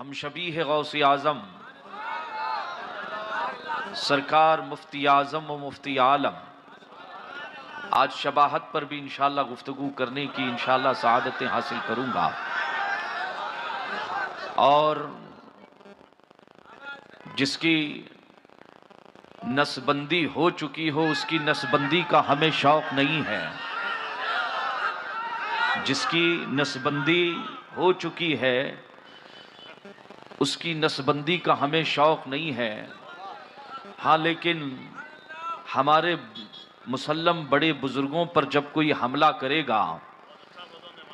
ہم شبیہ غوث اعظم سرکار مفتی اعظم و مفتی عالم آج شباہت پر بھی انشاءاللہ گفتگو کرنے کی انشاءاللہ سعادتیں حاصل کروں گا، اور جس کی نسبندی ہو چکی ہو اس کی نسبندی کا ہمیں شوق نہیں ہے، جس کی نسبندی ہو چکی ہے اس کی نسبندی کا ہمیں شوق نہیں ہے۔ ہاں لیکن ہمارے مسلم بڑے بزرگوں پر جب کوئی حملہ کرے گا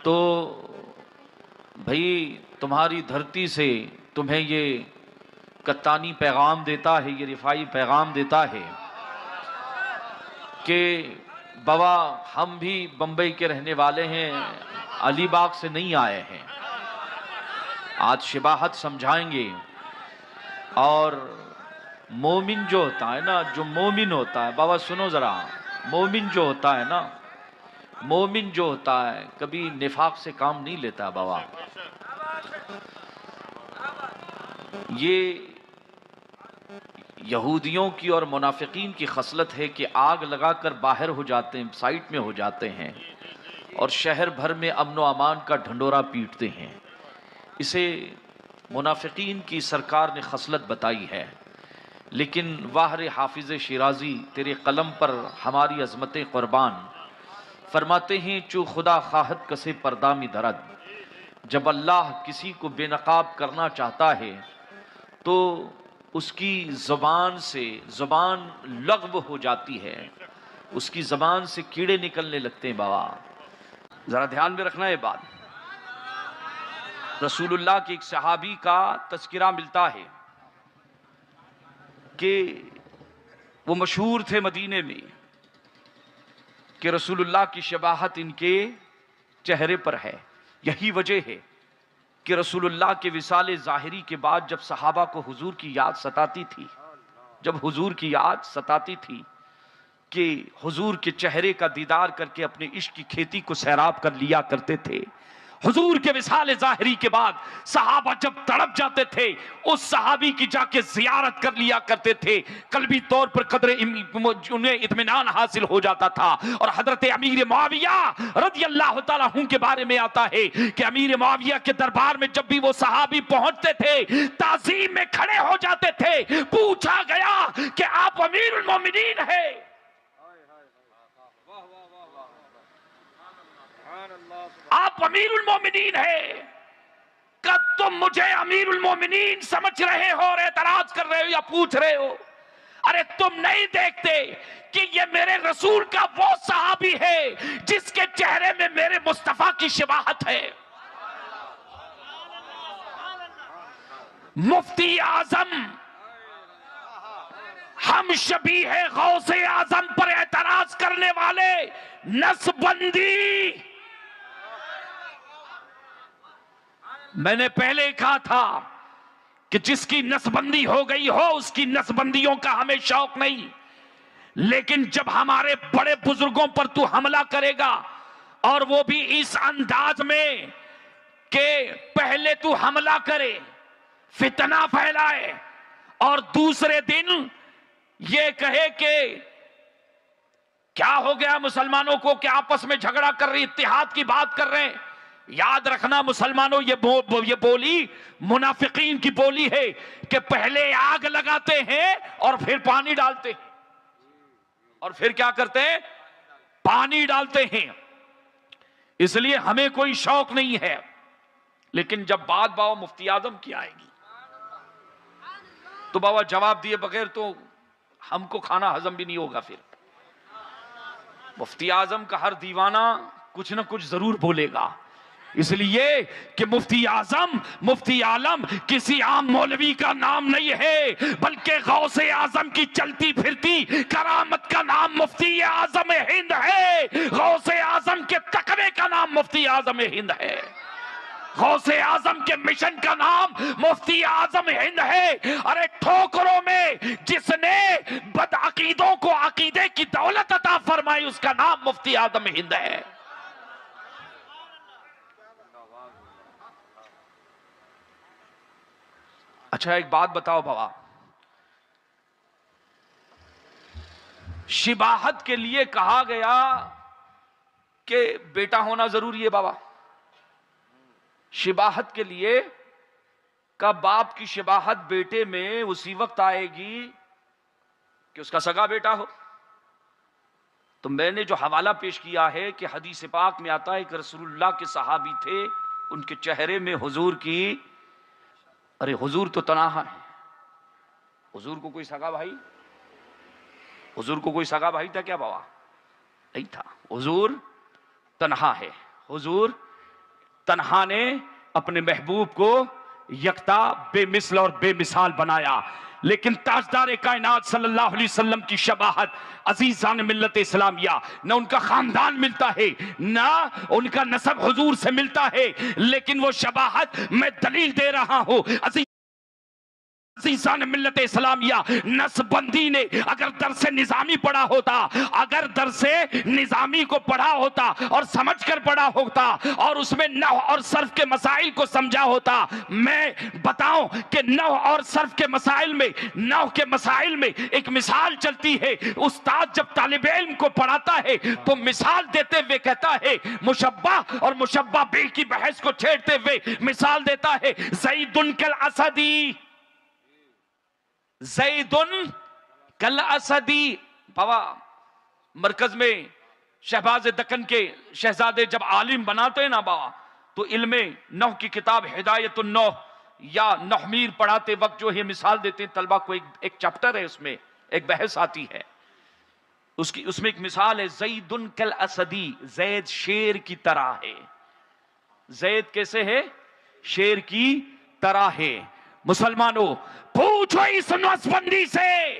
تو بھئی تمہاری دھرتی سے تمہیں یہ کتانی پیغام دیتا ہے، یہ رفاعی پیغام دیتا ہے کہ بابا ہم بھی بمبئی کے رہنے والے ہیں، علی باغ سے نہیں آئے ہیں۔ آج شباہت سمجھائیں گے، اور مومن جو ہوتا ہے نا، جو مومن ہوتا ہے، بابا سنو ذرا، مومن جو ہوتا ہے نا، مومن جو ہوتا ہے کبھی نفاق سے کام نہیں لیتا بابا۔ یہ یہودیوں کی اور منافقین کی خصلت ہے کہ آگ لگا کر باہر ہو جاتے ہیں، سائٹ میں ہو جاتے ہیں، اور شہر بھر میں امن و امان کا ڈھنڈورا پیٹتے ہیں۔ اسے منافقین کی سرکار نے خصلت بتائی ہے، لیکن واہر حافظ شیرازی تیرے قلم پر ہماری عظمتیں قربان فرماتے ہیں، چو خدا خواہد کسے پردہ میں درد، جب اللہ کسی کو بے نقاب کرنا چاہتا ہے تو اس کی زبان سے زبان لغو ہو جاتی ہے، اس کی زبان سے کیڑے نکلنے لگتے ہیں۔ بابا ذرا دھیان میں رکھنا یہ بات، رسول اللہ کے ایک صحابی کا تذکرہ ملتا ہے کہ وہ مشہور تھے مدینے میں کہ رسول اللہ کی شباہت ان کے چہرے پر ہے۔ یہی وجہ ہے کہ رسول اللہ کے وصال ظاہری کے بعد جب صحابہ کو حضور کی یاد ستاتی تھی، جب حضور کی یاد ستاتی تھی کہ حضور کے چہرے کا دیدار کر کے اپنے عشق کی کھیتی کو سیراب کر لیا کرتے تھے، حضور کے وصال ظاہری کے بعد صحابہ جب تڑپ جاتے تھے اس صحابی کی جا کے زیارت کر لیا کرتے تھے، قلبی طور پر قدر انہیں اطمینان حاصل ہو جاتا تھا۔ اور حضرت امیر معاویہ رضی اللہ تعالیٰ عنہ کے بارے میں آتا ہے کہ امیر معاویہ کے دربار میں جب بھی وہ صحابی پہنچتے تھے تعظیم میں کھڑے ہو جاتے تھے، پوچھا گیا کہ آپ امیر المومنین ہیں؟ آپ امیر المومنین ہیں؟ کہ تم مجھے امیر المومنین سمجھ رہے ہو اور اعتراض کر رہے ہو یا پوچھ رہے ہو؟ ارے تم نہیں دیکھتے کہ یہ میرے رسول کا وہ صحابی ہے جس کے چہرے میں میرے مصطفیٰ کی شباہت ہے۔ مفتی اعظم ہم شبیہ غوث اعظم پر اعتراض کرنے والے نسبندی، میں نے پہلے کہا تھا کہ جس کی نسبندی ہو گئی ہو اس کی نسبندیوں کا ہمیں شوق نہیں، لیکن جب ہمارے بڑے بزرگوں پر تو حملہ کرے گا اور وہ بھی اس انداز میں کہ پہلے تو حملہ کرے، فتنہ پھیلائے، اور دوسرے دن یہ کہے کہ کیا ہو گیا مسلمانوں کو کہ آپس میں جھگڑا کر رہے، اتحاد کی بات کر رہے ہیں، یاد رکھنا مسلمانوں یہ بولی منافقین کی بولی ہے کہ پہلے آگ لگاتے ہیں اور پھر پانی ڈالتے ہیں، اور پھر کیا کرتے ہیں؟ پانی ڈالتے ہیں۔ اس لیے ہمیں کوئی شوق نہیں ہے، لیکن جب بات بابا مفتی اعظم کی آئے گی تو بابا جواب دیے بغیر تو ہم کو کھانا ہضم بھی نہیں ہوگا۔ پھر مفتی اعظم کا ہر دیوانہ کچھ نہ کچھ ضرور بولے گا، اس لیے کہ مفتی اعظم مفتی عالم کسی عام مولوی کا نام نہیں ہے، بلکہ غوث اعظم کی چلتی پھرتی کرامت کا نام مفتی اعظم ہند ہے، غوث اعظم کے تقوی کا نام مفتی اعظم ہند ہے، غوث اعظم کے مشن کا نام مفتی اعظم ہند ہے۔ ارے ٹھوکروں میں جس نے بد عقیدوں کو عقیدے کی دولت عطا فرمائی اس کا نام مفتی اعظم ہند ہے۔ اچھا ایک بات بتاؤ بابا، شباہت کے لیے کہا گیا کہ بیٹا ہونا ضروری ہے بابا، شباہت کے لیے کا باپ کی شباہت بیٹے میں اسی وقت آئے گی کہ اس کا سگا بیٹا ہو. تو میں نے جو حوالہ پیش کیا ہے کہ حدیث پاک میں آتا ہے کہ رسول اللہ کے صحابی تھے، ان کے چہرے میں حضور کی، ارے حضور تو تنہا ہے، حضور کو کوئی سگا بھائی، حضور کو کوئی سگا بھائی تھا کیا بابا؟ نہیں تھا، حضور تنہا ہے. حضور تنہا نے اپنے محبوب کو یکتا، بے مثل اور بے مثال بنایا. لیکن تاجدار کائنات صلی اللہ علیہ وسلم کی شباہت عزیزان ملت اسلامیہ، نہ ان کا خاندان ملتا ہے نہ ان کا نسب حضور سے ملتا ہے، لیکن وہ شباہت میں دلیل دے رہا ہوں عزیزان ملت اسلامیہ. نسبندی نے اگر درس نظامی پڑھا ہوتا، اگر درس نظامی کو پڑھا ہوتا اور سمجھ کر پڑھا ہوتا اور اس میں نحو اور صرف کے مسائل کو سمجھا ہوتا، میں بتاؤں کہ نحو اور صرف کے مسائل میں، نحو کے مسائل میں ایک مثال چلتی ہے. استاد جب طالب علم کو پڑھاتا ہے تو مثال دیتے ہوئے کہتا ہے، مشبہ اور مشبہ بہ کی بحث کو چھیڑتے ہوئے مثال دیتا ہے، زید کالاسدی، زیدن کالاسدی. بابا مرکز میں شہباز دکن کے شہزادے جب عالم بناتے ہیں نا بابا، تو علم نحو کی کتاب ہدایت النحو یا نحمیر پڑھاتے وقت جو یہ مثال دیتے ہیں طلبہ کو، ایک چپٹر ہے، اس میں ایک بحث آتی ہے، اس میں ایک مثال ہے، زیدن کالاسدی، زید شیر کی طرح ہے. زید کیسے ہے؟ شیر کی طرح ہے. مسلمانوں پوچھو اس نسبندی سے،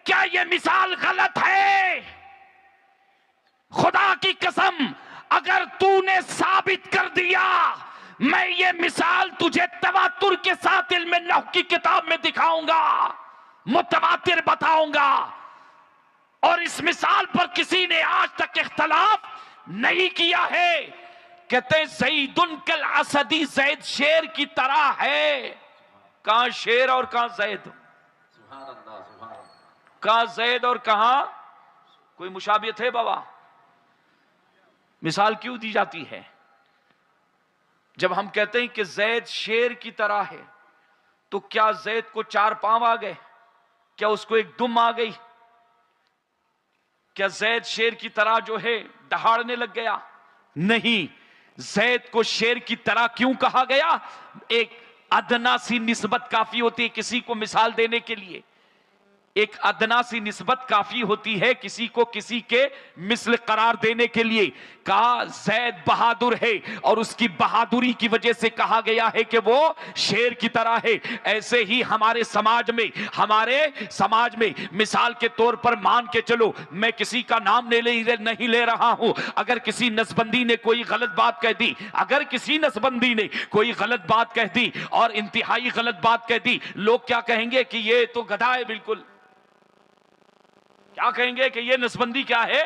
کیا یہ مثال غلط ہے؟ خدا کی قسم اگر تو نے ثابت کر دیا، میں یہ مثال تجھے تواتر کے ساتھ علم نحو کی کتاب میں دکھاؤں گا، متواتر بتاؤں گا. اور اس مثال پر کسی نے آج تک اختلاف نہیں کیا ہے. کہتے ہیں زیدن کالاسدی، زید شیر کی طرح ہے. کہاں شیر اور کہاں زید؟ کہاں زید اور کہاں؟ کوئی مشابہت ہے بابا؟ مثال کیوں دی جاتی ہے؟ جب ہم کہتے ہیں کہ زید شیر کی طرح ہے تو کیا زید کو 4 پاؤں آ گئے؟ کیا اس کو ایک دم آ گئی؟ کیا زید شیر کی طرح جو ہے دہاڑنے لگ گیا؟ نہیں. زید کو شیر کی طرح کیوں کہا گیا؟ ایک ادنا سی نسبت کافی ہوتی ہے کسی کو مثال دینے کے لیے، ایک ادنا سی نسبت کافی ہوتی ہے کسی کو کسی کے مثل قرار دینے کے لیے. کہا زید بہادر ہے اور اس کی بہادری کی وجہ سے کہا گیا ہے کہ وہ شیر کی طرح ہے. ایسے ہی ہمارے سماج میں مثال کے طور پر مان کے چلو، میں کسی کا نام نہیں لے رہا ہوں، اگر کسی نسبندی نے کوئی غلط بات کہہ دی، اگر کسی نسبندی نے کوئی غلط بات کہہ دی اور انتہائی غلط بات کہہ دی، لوگ کیا کہیں گے کہ یہ تو گدھا ہے. بالکل کیا کہیں گے کہ یہ نسبندی کیا ہے؟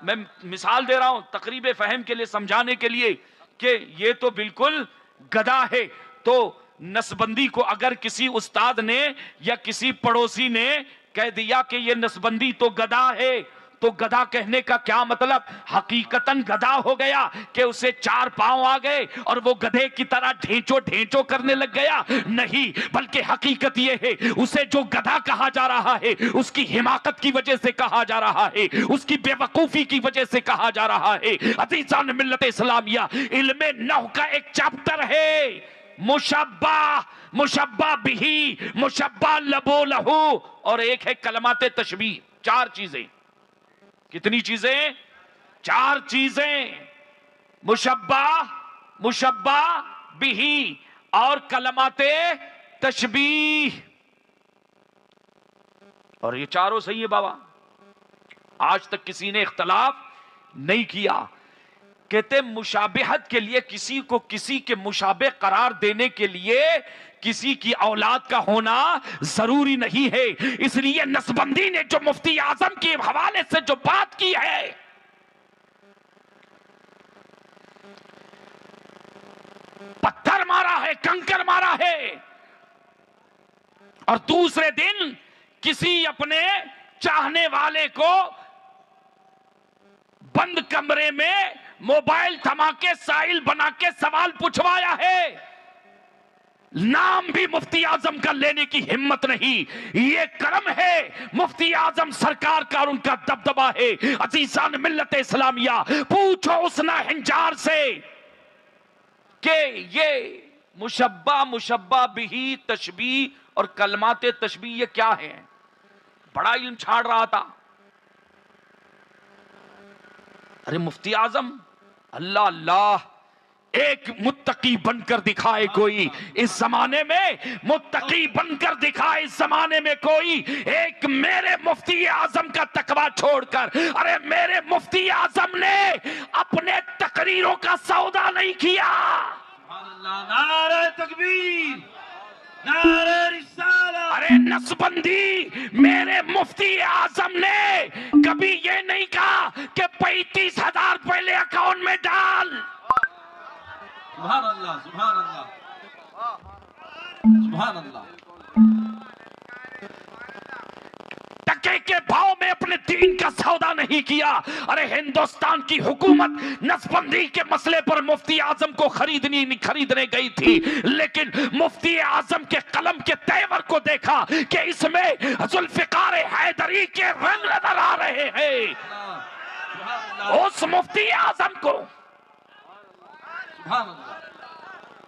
میں مثال دے رہا ہوں تقریب فہم کے لیے، سمجھانے کے لیے کہ یہ تو بالکل گدھا ہے. تو نسبندی کو اگر کسی استاد نے یا کسی پڑوسی نے کہہ دیا کہ یہ نسبندی تو گدھا ہے، تو گدھا کہنے کا کیا مطلب؟ حقیقتاً گدھا ہو گیا کہ اسے 4 پاؤں آ گئے اور وہ گدھے کی طرح ڈھینچو کرنے لگ گیا؟ نہیں، بلکہ حقیقت یہ ہے اسے جو گدھا کہا جا رہا ہے اس کی حماقت کی وجہ سے کہا جا رہا ہے، اس کی بے وقوفی کی وجہ سے کہا جا رہا ہے. عزیزان ملت اسلامیہ، علم نحو کا ایک چیپٹر ہے مشبہ بھی، مشبہ لبو لہو، اور ایک ہے کلمات تشبیہ. 4 چیزیں. کتنی چیزیں؟ 4 چیزیں. مشبہ بھی اور کلمات تشبیہ. اور یہ چاروں صحیح ہے بابا، آج تک کسی نے اختلاف نہیں کیا. کہتے مشابہت کے لیے کسی کو کسی کے مشابہ قرار دینے کے لیے کسی کی اولاد کا ہونا ضروری نہیں ہے. اس لیے نسبندی نے جو مفتی اعظم کے حوالے سے جو بات کی ہے، پتھر مارا ہے، کنکر مارا ہے. اور دوسرے دن کسی اپنے چاہنے والے کو بند کمرے میں موبائل تھما کے سائل بنا کے سوال پوچھوایا ہے. نام بھی مفتی اعظم کا لینے کی ہمت نہیں. یہ کرم ہے مفتی اعظم سرکار کا اور ان کا دبدبا ہے. عزیزان ملت اسلامیہ، پوچھو اس ناہنجار سے کہ یہ مشبہ بھی تشبیہ اور کلمات تشبیہ یہ کیا ہیں. بڑا علم چھاڑ رہا تھا. ارے مفتی اعظم، اللہ اللہ، ایک متقی بن کر دکھائے کوئی اس زمانے میں، متقی بن کر دکھائے اس زمانے میں کوئی. ایک میرے مفتی اعظم کا تقویٰ چھوڑ کر، ارے میرے مفتی اعظم نے اپنے تقریروں کا سودا نہیں کیا. نعرہ تکبیر، نعرہ رسالہ. ارے نسبندی، میرے مفتی اعظم نے کبھی یہ نہیں کہا کہ 35,000 پہلے اکاؤنٹ میں ڈال. سبحان اللہ، سبحان اللہ، سبحان اللہ. ٹکے کے بھاؤ میں اپنے دین کا سودا نہیں کیا. ارے ہندوستان کی حکومت نسبندی کے مسئلے پر مفتی اعظم کو خریدنے گئی تھی، لیکن مفتی اعظم کے قلم کے تیور کو دیکھا کہ اس میں ذوالفقار حیدری کے رنگ نظر آ رہے ہیں. اس مفتی اعظم کو سبحان اللہ،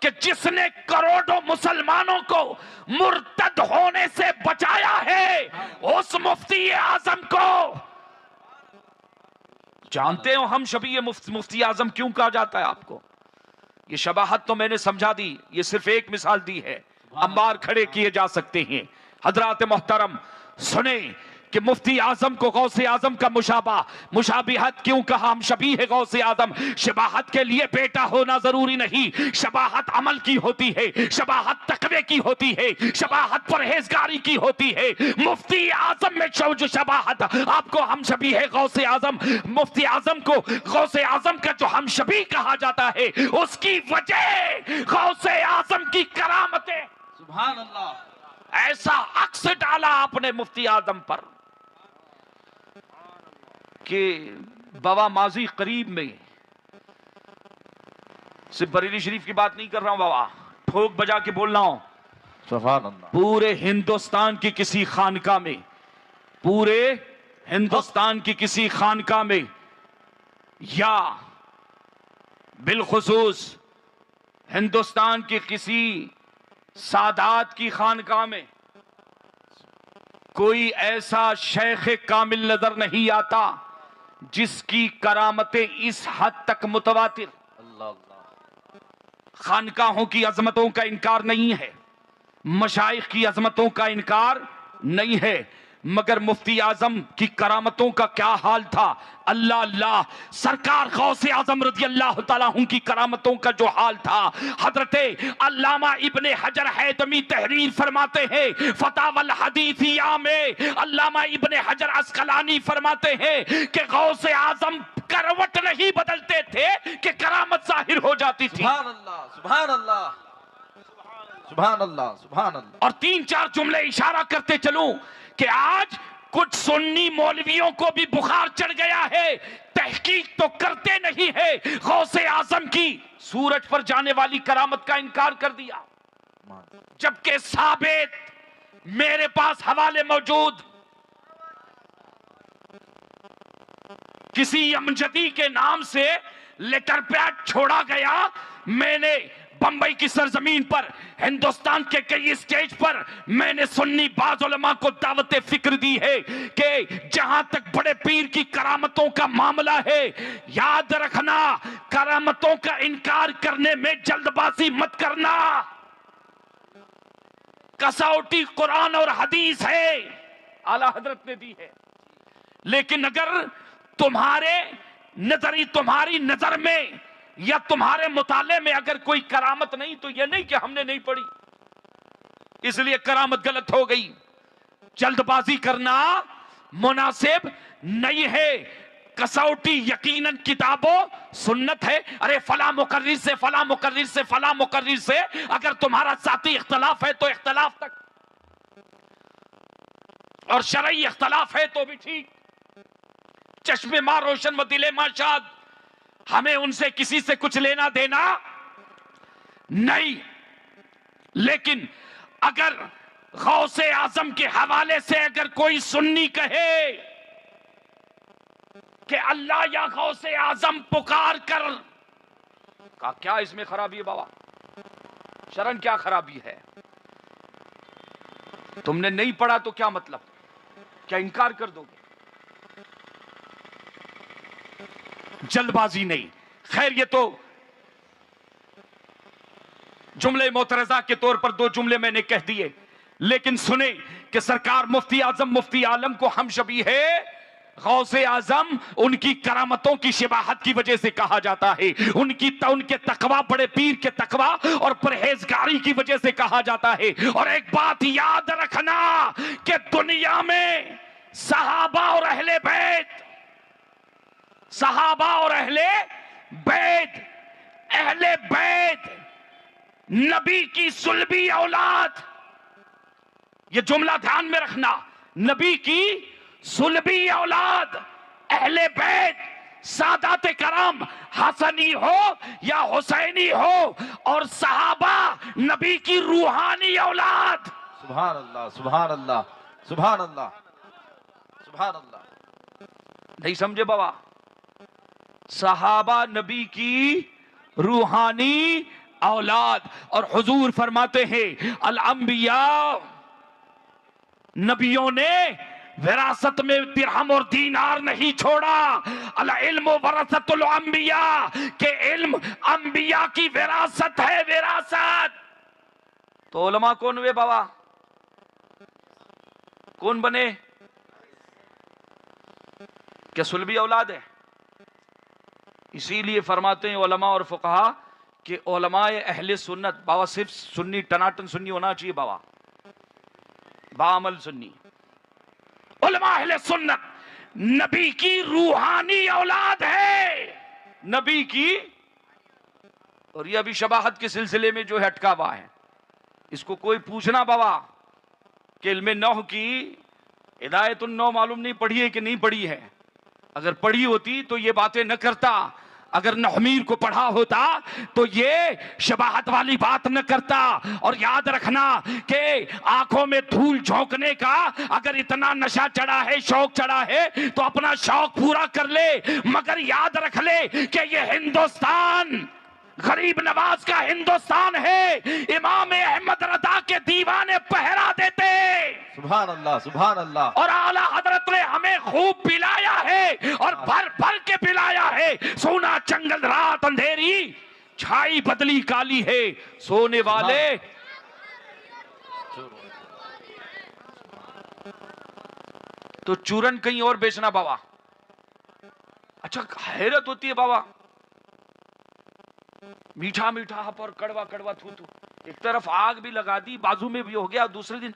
کہ جس نے کروڑوں مسلمانوں کو مرتد ہونے سے بچایا ہے، اس مفتی اعظم کو جانتے ہو ہم شبیہ مفتی اعظم کیوں کہا جاتا ہے آپ کو؟ یہ شباہت تو میں نے سمجھا دی، یہ صرف ایک مثال دی ہے، انبار کھڑے کیے جا سکتے ہیں. حضرات محترم سنیں کہ مفتی اعظم کو غوث اعظم کا مشابہت کیوں کہا؟ ہم شبیہ غوث اعظم. شباہت کے لیے بیٹا ہونا ضروری نہیں، شباہت عمل کی ہوتی ہے، شباہت تقوی کی ہوتی ہے، شباہت پرہیزگاری کی ہوتی ہے. مفتی اعظم میں جو شباہت آپ کو ہم شبیہ غوث اعظم، مفتی اعظم کو غوث اعظم کا جو ہم شبیہ کہا جاتا ہے، اس کی وجہ غوث اعظم کی کرامتیں. سبحان اللہ. ایسا عکس ڈالا آپ نے مفتی اعظم پر کہ بوا ماضی قریب میں، صرف بریلی شریف کی بات نہیں کر رہا ہوں بابا، ٹھوک بجا کے بول رہا ہوں، سبحان اللہ. پورے ہندوستان کی کسی خانقاہ میں، پورے ہندوستان کی کسی خانقاہ میں، یا بالخصوص ہندوستان کی کسی سادات کی خانقاہ میں کوئی ایسا شیخ کامل نظر نہیں آتا جس کی کرامتیں اس حد تک متواتر. اللہ اللہ. خانقاہوں کی عظمتوں کا انکار نہیں ہے، مشائخ کی عظمتوں کا انکار نہیں ہے، مگر مفتی اعظم کی کرامتوں کا کیا حال تھا. اللہ اللہ، سرکار غوث اعظم رضی اللہ تعالیٰ عنہ کی کرامتوں کا جو حال تھا، حضرت علامہ ابن حجر حیتمی تحریر فرماتے ہیں فتاوی الحدیثیہ میں، علامہ ابن حجر عسقلانی فرماتے ہیں کہ غوث اعظم کروٹ نہیں بدلتے تھے کہ کرامت ظاہر ہو جاتی تھی. سبحان اللہ، سبحان اللہ، سبحان اللہ، سبحان اللہ. اور 3-4 جملے اشارہ کرتے چلوں کہ آج کچھ سنی مولویوں کو بھی بخار چڑھ گیا ہے، تحقیق تو کرتے نہیں ہے، غوث اعظم کی سورج پر جانے والی کرامت کا انکار کر دیا، جبکہ ثابت میرے پاس حوالے موجود. کسی امجدی کے نام سے لیٹر پیڈ چھوڑا گیا، میں نے بمبئی کی سرزمین پر، ہندوستان کے کئی اسٹیج پر میں نے سنی بعض علماء کو دعوت فکر دی ہے کہ جہاں تک بڑے پیر کی کرامتوں کا معاملہ ہے، یاد رکھنا کرامتوں کا انکار کرنے میں جلد بازی مت کرنا. کسوٹی قرآن اور حدیث ہے، اعلیٰ حضرت نے دی ہے، لیکن اگر تمہاری نظر میں یا تمہارے مطالعے میں اگر کوئی کرامت نہیں تو یہ نہیں کہ ہم نے نہیں پڑھی، اس لیے کرامت غلط ہو گئی. جلد بازی کرنا مناسب نہیں ہے. کسوٹی یقیناً کتابوں سنت ہے. ارے فلاں مقرر سے فلاں مقرر سے فلاں مقرر سے اگر تمہارا ذاتی اختلاف ہے تو اختلاف تک اور شرعی اختلاف ہے تو بھی ٹھیک، چشم ماں روشن و دل ماں شاد، ہمیں ان سے کسی سے کچھ لینا دینا نہیں. لیکن اگر غوث اعظم کے حوالے سے اگر کوئی سنی کہے کہ اللہ یا غوث اعظم پکار کر، کہا کیا اس میں خرابی ہے بابا؟ شرن کیا خرابی ہے؟ تم نے نہیں پڑھا تو کیا مطلب؟ کیا انکار کر دو گے؟ جلد بازی نہیں. خیر یہ تو جملے معترضہ کے طور پر دو جملے میں نے کہہ دیے، لیکن سنیں کہ سرکار مفتی اعظم مفتی عالم کو ہم شبیہ غوث اعظم ان کی کرامتوں کی شباہت کی وجہ سے کہا جاتا ہے، ان کے تقوی، بڑے پیر کے تقوی اور پرہیزگاری کی وجہ سے کہا جاتا ہے. اور ایک بات یاد رکھنا کہ دنیا میں صحابہ اور اہل بیت، صحابہ اور اہل بیت، اہل بیت نبی کی صلبی اولاد، یہ جملہ دھیان میں رکھنا، نبی کی صلبی اولاد، اہل بیت سادات کرام حسنی ہو یا حسینی ہو، اور صحابہ نبی کی روحانی اولاد. سبحان اللہ سبحان اللہ سبحان اللہ سبحان اللہ. نہیں سمجھے بابا؟ صحابہ نبی کی روحانی اولاد. اور حضور فرماتے ہیں الانبیاء، نبیوں نے وراثت میں درہم اور دینار نہیں چھوڑا. العلم ورثۃ الانبیاء، کہ علم انبیاء کی وراثت ہے، وراثت. تو علماء کون ہوئے بابا؟ کون بنے؟ کیا صلبی اولاد ہے؟ اسی لیے فرماتے ہیں علماء اور فقہا کہ علماء اہل سنت، بابا صرف سنی ٹناٹن سنی ہونا چاہیے بابا، بعمل سنی. علماء اہل سنت نبی کی روحانی اولاد ہے، نبی کی. اور یہ ابھی شباہت کے سلسلے میں جو ہے اٹکا ہوا ہے، اس کو کوئی پوچھنا بابا کہ علم نحو کی ہدایت النحو معلوم نہیں پڑھی ہے کہ نہیں پڑھی ہے. اگر پڑھی ہوتی تو یہ باتیں نہ کرتا، اگر نحمیر کو پڑھا ہوتا تو یہ شباہت والی بات نہ کرتا. اور یاد رکھنا کہ آنکھوں میں دھول جھونکنے کا اگر اتنا نشہ چڑھا ہے، شوق چڑھا ہے، تو اپنا شوق پورا کر لے، مگر یاد رکھ لے کہ یہ ہندوستان غریب نواز کا ہندوستان ہے. امام احمد رضا کے دیوانے پہرا دیتے، سبحان اللہ سبحان اللہ. اور اعلی حضرت نے ہمیں خوب پلایا ہے اور بھر بھر کے پلایا ہے. سونا چنگل رات اندھیری، چھائی بدلی کالی ہے، سونے والے. تو چورن کہیں اور بیچنا بابا. اچھا حیرت ہوتی ہے بابا، میٹھا میٹھا اور کڑوا کڑوا تھو تھو، ایک طرف آگ بھی لگا دی، بازو میں بھی ہو گیا. دوسرے دن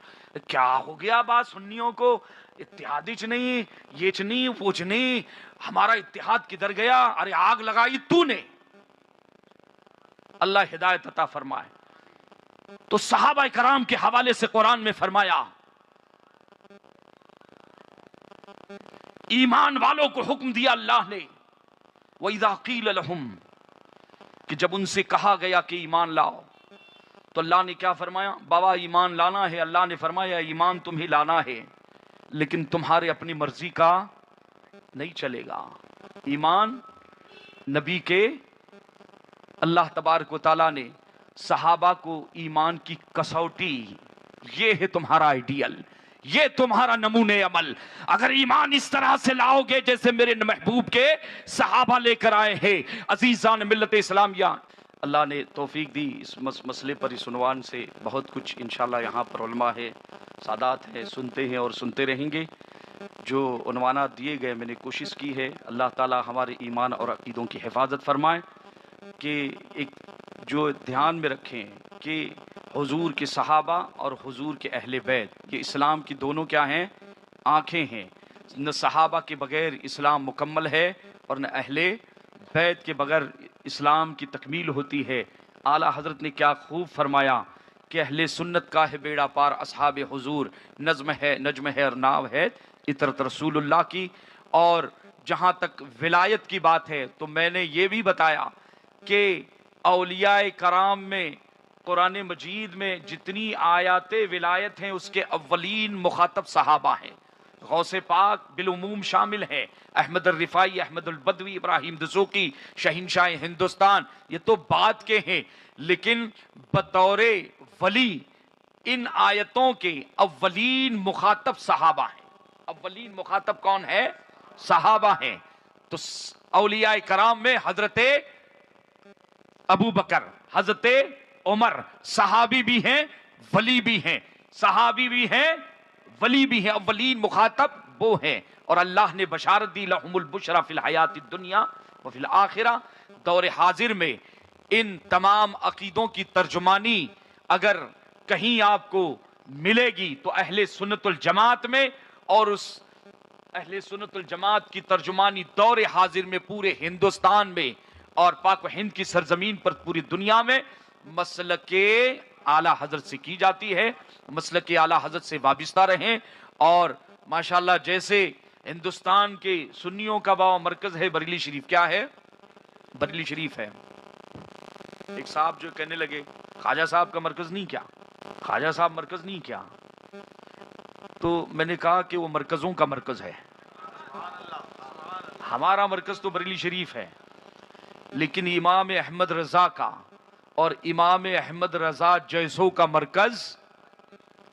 کیا ہو گیا بات سنیوں کو؟ اتحادی چ نہیں، یہ چ نہیں، وہ چ نہیں، ہمارا اتحاد کدھر گیا؟ ارے آگ لگائی تو نے. اللہ ہدایت عطا فرمائے. تو صحابہ کرام کے حوالے سے قرآن میں فرمایا، ایمان والوں کو حکم دیا اللہ نے، وَإِذَا قِيلَ لَهُمْ، کہ جب ان سے کہا گیا کہ ایمان لاؤ، تو اللہ نے کیا فرمایا؟ بابا ایمان لانا ہے، اللہ نے فرمایا ایمان تمہیں لانا ہے، لیکن تمہارے اپنی مرضی کا نہیں چلے گا. ایمان نبی کے، اللہ تبارک و تعالیٰ نے صحابہ کو ایمان کی کسوٹی، یہ ہے تمہارا آئیڈیل، یہ تمہارا نمونے عمل. اگر ایمان اس طرح سے لاؤ گے جیسے میرے محبوب کے صحابہ لے کر آئے ہیں. عزیزان ملت اسلامیہ، اللہ نے توفیق دی اس مسئلے پر، اس عنوان سے بہت کچھ انشاءاللہ یہاں پر علماء ہے، سادات ہیں، سنتے ہیں اور سنتے رہیں گے. جو عنوانات دیے گئے میں نے کوشش کی ہے، اللہ تعالی ہمارے ایمان اور عقیدوں کی حفاظت فرمائے. کہ ایک جو دھیان میں رکھیں کہ حضور کے صحابہ اور حضور کے اہل بیت، یہ اسلام کی دونوں کیا ہیں؟ آنکھیں ہیں. نہ صحابہ کے بغیر اسلام مکمل ہے اور نہ اہل بیت کے بغیر اسلام کی تکمیل ہوتی ہے. اعلیٰ حضرت نے کیا خوب فرمایا کہ اہل سنت کا ہے بیڑا پار، اصحاب حضور نجم ہے اور ناو ہے اطرت رسول اللہ کی۔ اور جہاں تک ولایت کی بات ہے تو میں نے یہ بھی بتایا کہ اولیاء کرام میں قرآن مجید میں جتنی آیات ولایت ہیں اس کے اولین مخاطب صحابہ ہیں۔ غوث پاک بالعموم شامل ہے، احمد الرفاعی، احمد البدوی، ابراہیم دسوقی، شہنشاہ ہندوستان، یہ تو بات کے ہیں، لیکن بطور ولی ان آیتوں کے اولین مخاطب صحابہ ہیں۔ اولین مخاطب کون ہے؟ صحابہ ہیں۔ تو اولیاء کرام میں حضرت ابو بکر، حضرت عمر صحابی بھی ہیں ولی بھی ہیں، صحابی بھی ہیں ولی بھی ہیں، اولین مخاطب وہ ہیں۔ اور اللہ نے بشارت دی لہم البشرا فی الحیات الدنیا وفی الآخرہ۔ دور حاضر میں ان تمام عقیدوں کی ترجمانی اگر کہیں آپ کو ملے گی تو اہل سنت الجماعت میں، اور اس اہل سنت الجماعت کی ترجمانی دور حاضر میں پورے ہندوستان میں اور پاک و ہند کی سرزمین پر پوری دنیا میں مسلک اعلی حضرت سے کی جاتی ہے۔ مسلک اعلی حضرت سے وابستہ رہیں، اور ماشاءاللہ جیسے ہندوستان کے سنیوں کا بڑا مرکز ہے بریلی شریف، کیا ہے؟ بریلی شریف ہے۔ ایک صاحب جو کہنے لگے خواجہ صاحب کا مرکز نہیں کیا، خواجہ صاحب مرکز نہیں کیا، تو میں نے کہا کہ وہ مرکزوں کا مرکز ہے، ہمارا مرکز تو بریلی شریف ہے، لیکن امام احمد رضا کا اور امام احمد رضا جیسوں کا مرکز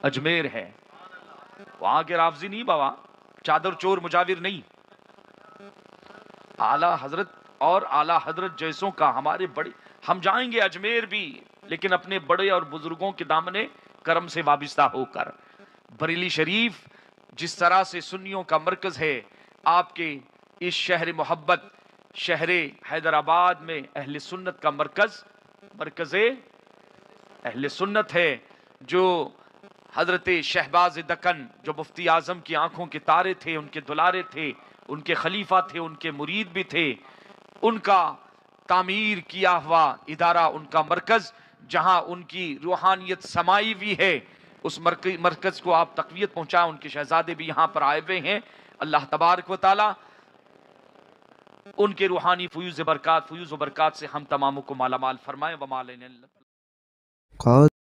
اجمیر ہے۔ وہاں کے رافضی نہیں بابا، چادر چور مجاور نہیں، اعلی حضرت اور اعلی حضرت جیسوں کا ہمارے بڑے، ہم جائیں گے اجمیر بھی لیکن اپنے بڑے اور بزرگوں کے دامن کرم سے وابستہ ہو کر۔ بریلی شریف جس طرح سے سنیوں کا مرکز ہے، آپ کے اس شہر محبت شہر حیدرآباد میں اہل سنت کا مرکز اہل سنت ہے، جو حضرت شہباز دکن جو مفتی اعظم کی آنکھوں کے تارے تھے، ان کے دلارے تھے، ان کے خلیفہ تھے، ان کے مرید بھی تھے، ان کا تعمیر کیا ہوا ادارہ، ان کا مرکز جہاں ان کی روحانیت سمائی بھی ہے، اس مرکز کو آپ تقویت پہنچائیں۔ ان کے شہزادے بھی یہاں پر آئے ہوئے ہیں، اللہ تبارک و تعالی ان کے روحانی فیوز و برکات سے ہم تماموں کو مالا مال فرمائیں۔ وما علینا